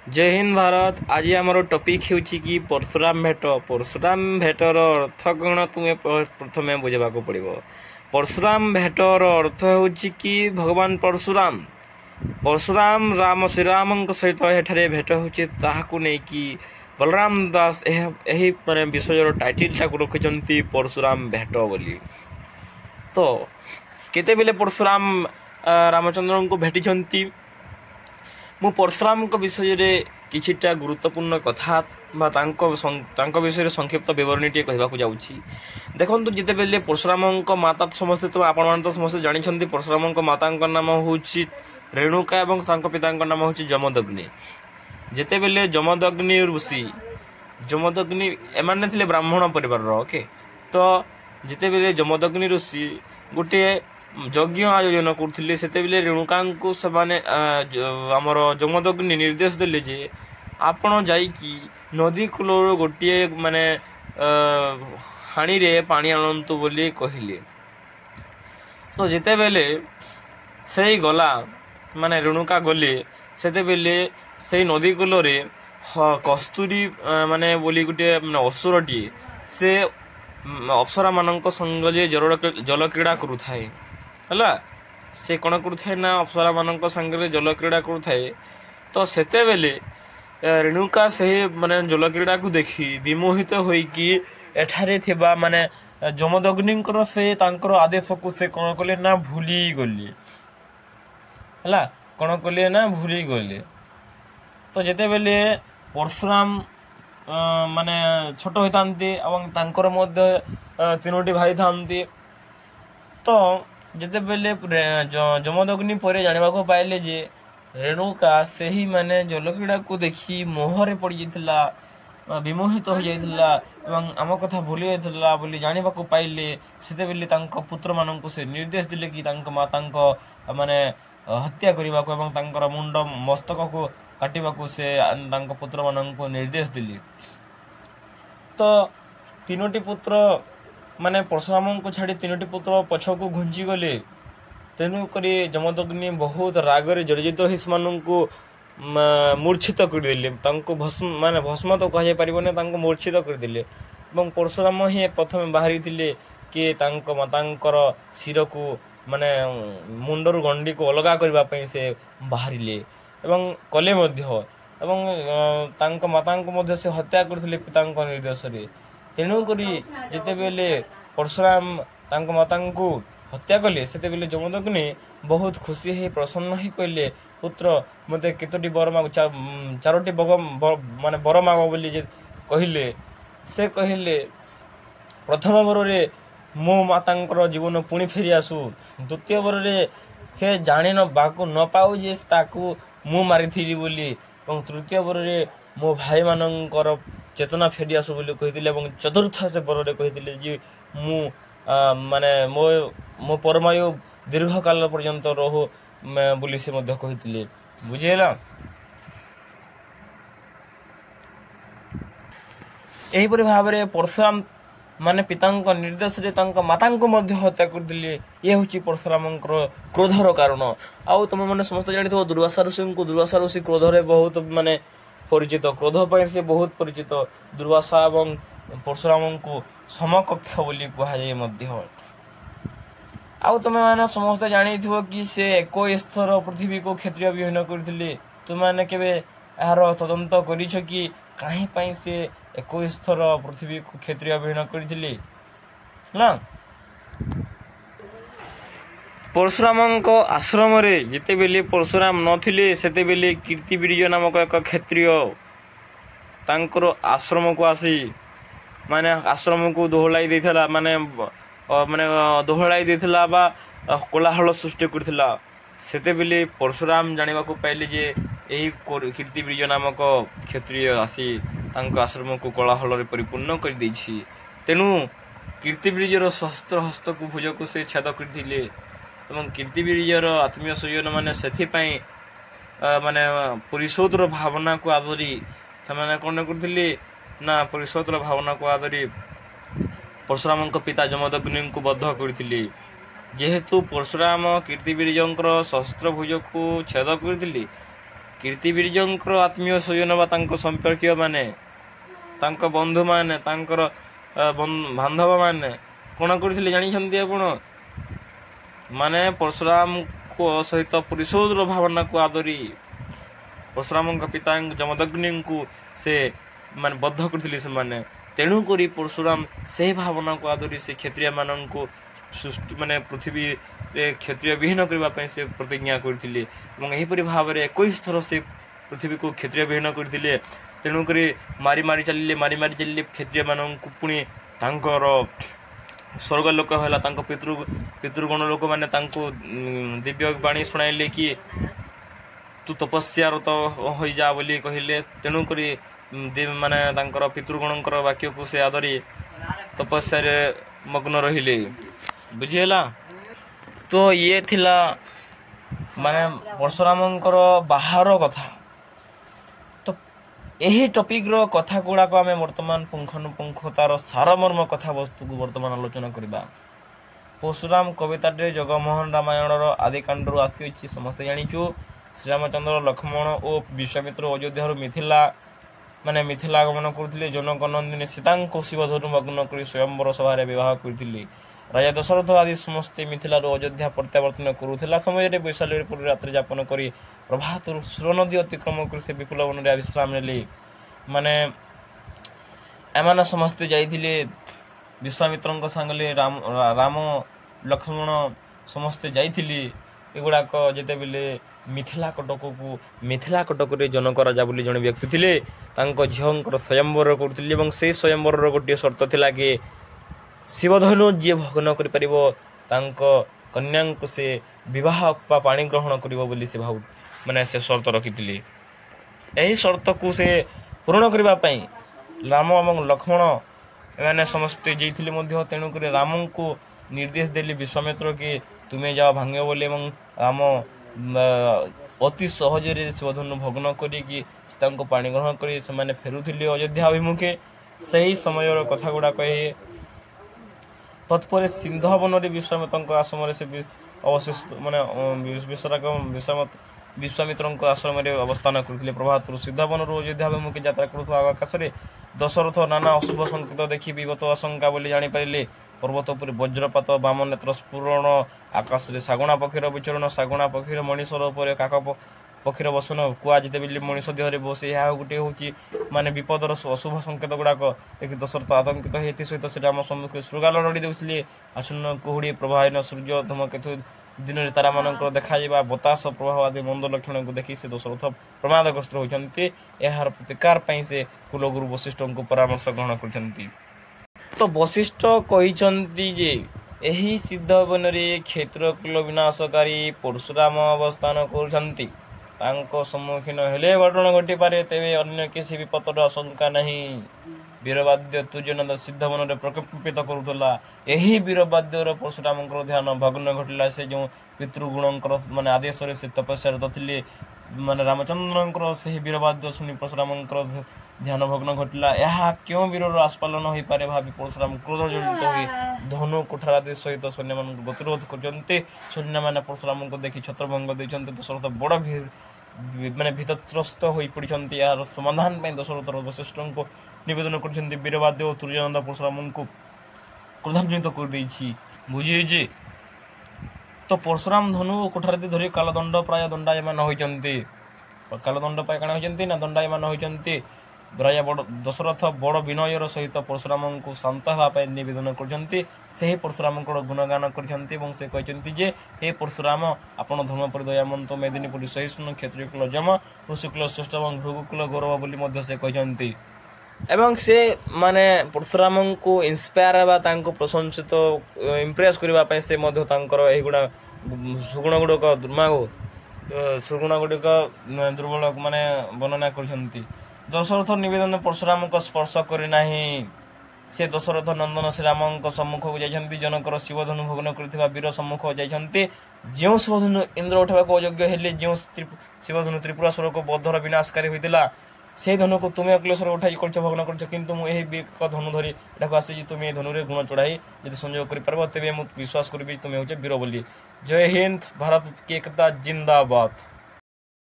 जय हिंद भारत। आज आमर टॉपिक हो कि परशुराम भेट। परशुराम भेटर अर्थ कौन तुम्हें प्रथम बुझा पड़ो। परशुराम भेटर अर्थ हो कि भगवान परशुराम परशुराम राम श्रीराम सहित एठारे भेट हो कि बलराम दास यही माने विषय टाइटल टाक रखिंट परशुराम भेट बोली। तो केते बेले परशुराम रामचंद्र को भेटी मु परशुराम विषय रे किछिटा गुरुत्वपूर्ण कथा विषय संक्षिप्त विवरणीटे कहवाक जाऊँगी। देखो जिते बेले परशुराम माता समस्ते तो आपण तो समस्ते जानते परशुराम माता नाम हूँ रेणुका और पिता नाम हूँ जमदग्नि। जिते बेले जमदग्नि ऋषि जमदग्नि एमाने थिले ब्राह्मण परिवार ओके। तो जिते बेले जमदग्नि ऋषि गोटे यज्ञ आयोजन करते से रेणुका को आमर जमदग्नि निर्देश देले जे आपण जाइकी नदी कूल गोटे माने हाणी रे पानी आणंतु बोली कहले। तो जिते बेले से गला माने रेणुका गले सेते बेले से नदी कूल रे कस्तूरी माने बोली गोटे असुरटी से अप्सरा मानक संगे जल क्रीड़ा करुए है। से कौन करुए ना अप्सरा मानक संगे जल क्रीड़ा करुए। तो सेते बेले रेणुका से माने जल क्रीड़ा को देखी विमोहित होइकी एठारे थिबा माने जमदग्निंकर से तांकर आदेश को से कौन कले ना भूली गली है। कौन कले ना भूली गले। तो जिते बेले परशुराम माने छोट होता तीनोटी भाई था। तो जिते बेले जमदग्नि पर जानवा पाइले जे रेणुका से ही माने जलक्रीड़ा को देखी मोहरे पड़ जाता विमोहित हो जाता आम कथा भूली जाता बोली जानवा पाइले से बेले पुत्र मानक से निर्देश दिले कि माता माने हत्या करने को मुंड मस्तक को काटवा से पुत्र मानक निर्देश दिले। तो तीनोटी पुत्र माने परशुराम को छाड़ी तीनोटी पुत्र पछ को घुंची गले। तेणुक जमदग्नि बहुत रागरे जर्जित हो को मूर्छित करदे भस्म माने भस्म तो कह पारे मूर्छित करदे। परशुराम ही प्रथम बाहरी थिले कि मातांकर शिर को माने मुंडर गंडी को अलगा करने से बाहरिले एवं कले माता को से हत्या करथिले पिता निर्देश रे। तेणुक जिते बेले परशुराम माता को हत्या कले से बेले जमदग्नि बहुत खुशी है प्रसन्न ही कहले पुत्र मते केतोटी बर माग चारोटी माने बर माग बोली कहले। से कहले प्रथम बर रे मो मातांकर जीवन पुणी फेरी आसु। द्वितीय बर रे से जानी न बाकु न पाऊ जे ताकू मु मारी बोली। तृतीय बर रे मो भाई मानकर चेतना फेरी आसु बोली कहिथिले। चतुर्थ से बर रे कहिथिले जे मु माने मो मो परमायु दीर्घ काल पर्यंत रहु बोली से मध्य कहिथिले। बुझेला। यही परि भाव रे परशुराम माने पिता निर्देश रे माता को मध्य हत्या करदिले। ये हूँ परशुराम क्रोधर कारण। आउ तुम मैंने समस्त जानी दुर्वासा ऋषि को दुर्वासा ऋषि क्रोधरे बहुत माने परिचित क्रोध पर से बहुत परिचित। दुर्वासा एवं परशुराम को समकक्ष बोली कहुए। आउ तुम मैंने समस्त जानी कि से 21 थर पृथ्वी को क्षत्रिय विहीन करथिले। तुम मैंने केबे यार तदंत करिछ कि कहीं से 21 थर पृथ्वी को क्षत्रिय विहीन करथिले ना। परशुराम आश्रम रे जिते बेले परशुराम नथिले सेते बेले कीर्तिबीर्य नामक एक क्षत्रिय तांकर आश्रम को आसी माने आश्रम को दोहलाई देथिला माने माने दोहलाई देथिला बा कोलाहल सृष्टि करथिला। सेते बेले परशुराम जानवा पाइले जे एही कीर्तिबीर्य नामक क्षत्रिय आसी तांको आश्रम को कोलाहल रे परिपूर्ण कर दैछि। तेणु कीर्तिबीर्यर शस्त्र हस्त को भुज को से छेद करथिले एवं कीर्तिबीर्यर आत्मीय स्वजन माने सेथिपाई माने परिशोधर भावना को आदरी से कौन करथिले ना परिशोधर भावना को आदरी परशुराम पिता जमदग्नि को बद्ध करथिले। जेहेतु परशुराम कीर्तिबीर्यंकर शस्त्र भुज को छेद करथिले କୀର୍ତ୍ତିବୀର୍ଯ୍ୟଙ୍କର ଆତ୍ମୀୟ ସ୍ୱଜନ ବା ତାଙ୍କ ସମ୍ପର୍କୀୟ ମାନେ, ତାଙ୍କ ବନ୍ଧୁମାନେ, ତାଙ୍କର ବାନ୍ଧବମାନେ କ'ଣ କରିଥିଲେ ଜାଣିଛନ୍ତି ଆପଣ? ମାନେ ପରଶୁରାମଙ୍କ ସହିତ ପରିଶୋଧର ଭାବନାକୁ ଆଦରି ପରଶୁରାମଙ୍କ ପିତା ଯମଦଗ୍ନିଙ୍କୁ ସେ ମାନେ ବଦ୍ଧ କରିଥିଲେ ସେମାନେ। ତେଣୁକରି ପରଶୁରାମ ସେହି ଭାବନାକୁ ଆଦରି ସେ କ୍ଷତ୍ରିୟମାନଙ୍କୁ ସୃଷ୍ଟି ମାନେ ପୃଥିବୀରେ କ୍ଷତ୍ରିୟ ବିହୀନ କରିବା ପାଇଁ ସେ ପ୍ରତିଜ୍ଞା କରିଥିଲେ ଏବଂ ଏହିପରି ଭାବରେ 21 ଥର ସେ ପୃଥିବୀକୁ କ୍ଷତ୍ରିୟ ବିହୀନ କରିଥିଲେ। ତେଣୁକରି ମାରି ଚାଲିଲେ କ୍ଷତ୍ରିୟମାନଙ୍କୁ ପୁଣି ତାଙ୍କର ସ୍ୱର୍ଗ ଲୋକ ହେଲା, ତାଙ୍କ ପିତୃଗଣ ଲୋକମାନେ ତାଙ୍କୁ ଦିବ୍ୟ ବାଣୀ ଶୁଣାଇଲେ କି ତୁ ତପସ୍ୟାରତ ହୋଇଯା ବୋଲି କହିଲେ। ତେଣୁକରି ମାନେ ତାଙ୍କର ପିତୃଗଣଙ୍କର ବାକ୍ୟକୁ ସେ ଆଦରି ତପସ୍ୟାରେ ମଗ୍ନ ରହିଲେ। ବୁଝିହେଲା? ତ ଇଏ ଥିଲା ମାନେ ପରଶୁରାମଙ୍କର ବାହାର କଥା। ତ ଏହି ଟପିକ୍ର କଥା ଗୁଡ଼ାକ ଆମେ ବର୍ତ୍ତମାନ ପୁଙ୍ଖାନୁପୁଙ୍ଖ ତାର ସାରମର୍ମ କଥାବସ୍ତୁକୁ ବର୍ତ୍ତମାନ ଆଲୋଚନା କରିବା। ପରଶୁରାମ କବିତାଟିରେ ଜଗମୋହନ ରାମାୟଣର ଆଦିକାଣ୍ଡରୁ ଆସିଅଛି। ସମସ୍ତେ ଜାଣିଛୁ ଶ୍ରୀରାମଚନ୍ଦ୍ର, ଲକ୍ଷ୍ମଣ ଓ ବିଶ୍ୱାମିତ୍ର ଅଯୋଧ୍ୟାରୁ ମିଥିଲା ଆଗମନ କରୁଥିଲେ। ଜନକ ନନ୍ଦିନୀ ସୀତାଙ୍କୁ ଶିବଧନୁ ମଗ୍ନ କରି ସ୍ୱୟଂବର ସଭାରେ ବିବାହ କରିଥିଲେ। ରାଜା ଦଶରଥ ଆଦି ସମସ୍ତେ ମିଥିଲାରୁ ଅଯୋଧ୍ୟା ପ୍ରତ୍ୟାବର୍ତ୍ତନ କରୁଥିଲା ସମୟରେ ବୈଶାଳୀରେ ପୁରୀ ରାତ୍ରି ଯାପନ କରି ପ୍ରଭାତରୁ ସୁରନଦୀ ଅତିକ୍ରମ କରି ସେ ବିପୁଳ ବନରେ ବିଶ୍ରାମ ନେଲେ। ମାନେ ଏମାନେ ସମସ୍ତେ ଯାଇଥିଲେ ବିଶ୍ୱାମିତ୍ରଙ୍କ ସାଙ୍ଗରେ। ରାମ ଲକ୍ଷ୍ମଣ ସମସ୍ତେ ଯାଇଥିଲେ। ଏଗୁଡ଼ାକ ଯେତେବେଳେ ମିଥିଲା କଟକରେ ଜନକ ରାଜା ବୋଲି ଜଣେ ବ୍ୟକ୍ତି ଥିଲେ, ତାଙ୍କ ଝିଅଙ୍କର ସ୍ୱୟଂବର କରୁଥିଲେ ଏବଂ ସେହି ସ୍ୱୟଂବରର ଗୋଟିଏ ସର୍ତ୍ତ ଥିଲା କି ଶିବଧନୁ ଯିଏ ଭଗ୍ନ କରିପାରିବ ତାଙ୍କ କନ୍ୟାଙ୍କୁ ସେ ବିବାହ ବା ପାଣି ଗ୍ରହଣ କରିବ ବୋଲି ସେ ସେ ସର୍ତ୍ତ ରଖିଥିଲେ। ଏହି ସର୍ତ୍ତକୁ ସେ ପୂରଣ କରିବା ପାଇଁ ରାମ ଏବଂ ଲକ୍ଷ୍ମଣ ଏମାନେ ସମସ୍ତେ ଯାଇଥିଲେ ମଧ୍ୟ। ତେଣୁକରି ରାମଙ୍କୁ ନିର୍ଦ୍ଦେଶ ଦେଲେ ବିଶ୍ୱାମିତ୍ର କି ତୁମେ ଯାଅ ଭାଙ୍ଗିବ ବୋଲି ଏବଂ ରାମ ଅତି ସହଜରେ ଶିବଧନୁ ଭଗ୍ନ କରିକି ସୀତାଙ୍କୁ ପାଣି ଗ୍ରହଣ କରି ସେମାନେ ଫେରୁଥିଲେ ଅଯୋଧ୍ୟା ଅଭିମୁଖେ। ସେହି ସମୟର କଥା ଗୁଡ଼ାକ ଏହି। ତତ୍ପରେ ସିନ୍ଧବନରେ ବିଶ୍ୱାମିତ୍ରଙ୍କ ଆଶ୍ରମରେ ସେ ବିଶ୍ୱାମିତ୍ରଙ୍କ ଆଶ୍ରମରେ ଅବସ୍ଥାନ କରିଥିଲେ। ପ୍ରଭାତରୁ ସିନ୍ଧବନରୁ ଅଯୋଧ୍ୟା ଅଭିମୁଖେ ଯାତ୍ରା କରୁଥିବା ଆକାଶରେ ଦଶରଥ ନାନା ଅଶୁଭ ସଂକେତ ଦେଖି ବିପଦ ଆଶଙ୍କା ବୋଲି ଜାଣିପାରିଲେ। ପର୍ବତ ଉପରେ ବଜ୍ରପାତ, ବାମ ନେତ୍ର ସ୍ଫୁରଣ, ଆକାଶରେ ଶାଗୁଣା ପକ୍ଷୀର ବିଚରଣ, ଶାଗୁଣା ପକ୍ଷୀର ମଣିଷର ଉପରେ କାକ ପକ୍ଷୀର ବସନ, କୁଆ ଯେତେବେଳେ ମଣିଷ ଦେହରେ ବସେ, ଏହା ଗୋଟିଏ ହେଉଛି ବିପଦର ଅଶୁଭ ସଂକେତ ଗୁଡ଼ାକ ଦେଖି ଦଶରଥ ଆତଙ୍କିତ ହୋଇ ଏଥିସହିତ ସେ ରାମ ସମ୍ମୁଖରେ ଶୃଗାଳ ରଡ଼ି ଦେଉଥିଲେ। ଆସନ୍ନ କୁହୁଡ଼ି ପ୍ରବାହୀନ ସୂର୍ଯ୍ୟ, ଧୂମକେତୁ, ଦିନରେ ତାରାମାନଙ୍କର ଦେଖାଯିବା, ବତାସ ପ୍ରବାହ ଆଦି ମନ୍ଦ ଲକ୍ଷଣକୁ ଦେଖି ସେ ଦଶରଥ ପ୍ରମାଦଗ୍ରସ୍ତ ହୋଇଛନ୍ତି। ଏହାର ପ୍ରତିକାର ପାଇଁ ସେ କୁଲଗୁରୁ ବଶିଷ୍ଠଙ୍କୁ ପରାମର୍ଶ ଗ୍ରହଣ କରିଛନ୍ତି। ତ ବଶିଷ୍ଠ କହିଛନ୍ତି ଯେ ଏହି ସିଦ୍ଧବନରେ କ୍ଷତ୍ରକୁଲ ବିନାଶକାରୀ ପରଶୁରାମ ଅବସ୍ଥାନ କରୁଛନ୍ତି। ତାଙ୍କ ସମ୍ମୁଖୀନ ହେଲେ ଘଟଣା ଘଟିପାରେ, ତେବେ ଅନ୍ୟ କିଛି ବିପଦର ଆଶଙ୍କା ନାହିଁ। ବୀରବାଦ୍ୟ ତୁର୍ଯ୍ୟନାଦ ସିଦ୍ଧବନରେ ପ୍ରକମ୍ପିତ କରୁଥିଲା। ଏହି ବୀରବାଦ୍ୟର ପରଶୁରାମଙ୍କର ଧ୍ୟାନ ଭଗ୍ନ ଘଟିଲା। ସେ ଯେଉଁ ପିତୃଗୁଣଙ୍କର ଆଦେଶରେ ସେ ତପସ୍ୟାରତ ଥିଲେ, ରାମଚନ୍ଦ୍ରଙ୍କର ସେହି ବୀରବାଦ୍ୟ ଶୁଣି ପରଶୁରାମଙ୍କର ଧ୍ୟାନ ଭଗ୍ନ ଘଟିଲା। ଏହା କେଉଁ ବୀରର ଆସ୍ଫାଲନ ହୋଇପାରେ ଭାବି ପରଶୁରାମ କ୍ରୋଧ ଜଡ଼ିତ ହୋଇ ଧନୁ କୁଠାରାଦି ସହିତ ସୈନ୍ୟମାନଙ୍କୁ ଗତିରୋଧ କରିଛନ୍ତି। ସୈନ୍ୟମାନେ ପରଶୁରାମଙ୍କୁ ଦେଖି ଛତ୍ରଭଙ୍ଗ ଦେଇଛନ୍ତି। ଦଶରଥ ବଡ଼ ଭୀତତ୍ରସ୍ତ ହୋଇ ପଡ଼ିଛନ୍ତି। ଏହାର ସମାଧାନ ପାଇଁ ଦଶରଥ ବଶିଷ୍ଠଙ୍କୁ ନିବେଦନ କରିଛନ୍ତି। ବୀରବାଦ୍ୟ ଓ ତୁର୍ଯ୍ୟନାଦ ପରଶୁରାମଙ୍କୁ କ୍ରୋଧାନ୍ୱିତ କରିଦେଇଛି। ବୁଝିହେଇଛି? ତ ପରଶୁରାମ ଧନୁ ଓ କୁଠାରାଦି ଧରି କାଳଦଣ୍ଡ ପ୍ରାୟ ଦଣ୍ଡାୟମାନ ହୋଇଛନ୍ତି। କାଳଦଣ୍ଡ ପ୍ରାୟ କାଣା ହୋଇଛନ୍ତି ନା ଦଣ୍ଡାୟମାନ ହୋଇଛନ୍ତି। ରାଜା ଦଶରଥ ବଡ଼ ବିନୟର ସହିତ ପରଶୁରାମଙ୍କୁ ଶାନ୍ତ ହେବା ପାଇଁ ନିବେଦନ କରିଛନ୍ତି। ସେହି ପରଶୁରାମଙ୍କର ଗୁଣଗାନ କରିଛନ୍ତି ଏବଂ ସେ କହିଛନ୍ତି ଯେ ହେ ପରଶୁରାମ, ଆପଣ ଧର୍ମପରି ଦୟାମନ୍ତ, ମେଦିନୀପୁରୀ ସହିଷ୍ଣୁ, କ୍ଷତ୍ରିୟକୁଳ ଯମ, ଋଷିକୁଳ ଶ୍ରେଷ୍ଠ ଏବଂ ଭୃଗୁକୁଳ ଗୌରବ ବୋଲି ମଧ୍ୟ ସେ କହିଛନ୍ତି। ଏବଂ ସେ ପରଶୁରାମଙ୍କୁ ଇନ୍ସପାୟାର ହେବା, ତାଙ୍କୁ ପ୍ରଶଂସିତ ଇମ୍ପ୍ରେସ୍ କରିବା ପାଇଁ ସେ ମଧ୍ୟ ତାଙ୍କର ଏହିଗୁଡ଼ା ସୁଗୁଣ ଗୁଡ଼ିକ ଦୁର୍ବଳ ବର୍ଣ୍ଣନା କରିଛନ୍ତି। ଦଶରଥ ନିବେଦନ ପରଶୁରାମଙ୍କ ସ୍ପର୍ଶ କରିନାହିଁ। ସେ ଦଶରଥ ନନ୍ଦନ ଶ୍ରୀରାମଙ୍କ ସମ୍ମୁଖକୁ ଯାଇଛନ୍ତି। ଜନକର ଶିବଧନୁ ଭଗ୍ନ କରିଥିବା ବୀର ସମ୍ମୁଖ ଯାଇଛନ୍ତି। ଯେଉଁ ଶିବଧନୁ ଇନ୍ଦ୍ର ଉଠାଇବାକୁ ଅଯୋଗ୍ୟ ହେଲେ, ଯେଉଁ ଶିବଧନୁ ତ୍ରିପୁରାସୁରକୁ ବଦ୍ଧର ବିନାଶକାରୀ ହୋଇଥିଲା, ସେହି ଧନୁକୁ ତୁମେ ଅଖିଳେଶ୍ୱର ଉଠାଇ କରିଛ, ଭଗ୍ନ କରିଛ। କିନ୍ତୁ ମୁଁ ଏହି ଧନୁ ଧରି ଏଠାକୁ ଆସିଛି। ତୁମେ ଏହି ଧନୁରେ ଗୁଣ ଚଢ଼ାଇ ଯଦି ସଂଯୋଗ କରିପାରିବ, ତେବେ ମୁଁ ବିଶ୍ୱାସ କରିବି ତୁମେ ହେଉଛ ବୀର ବୋଲି। ଜୟ ହିନ୍ଦ, ଭାରତ କି ଏକତା ଜିନ୍ଦାବାଦ।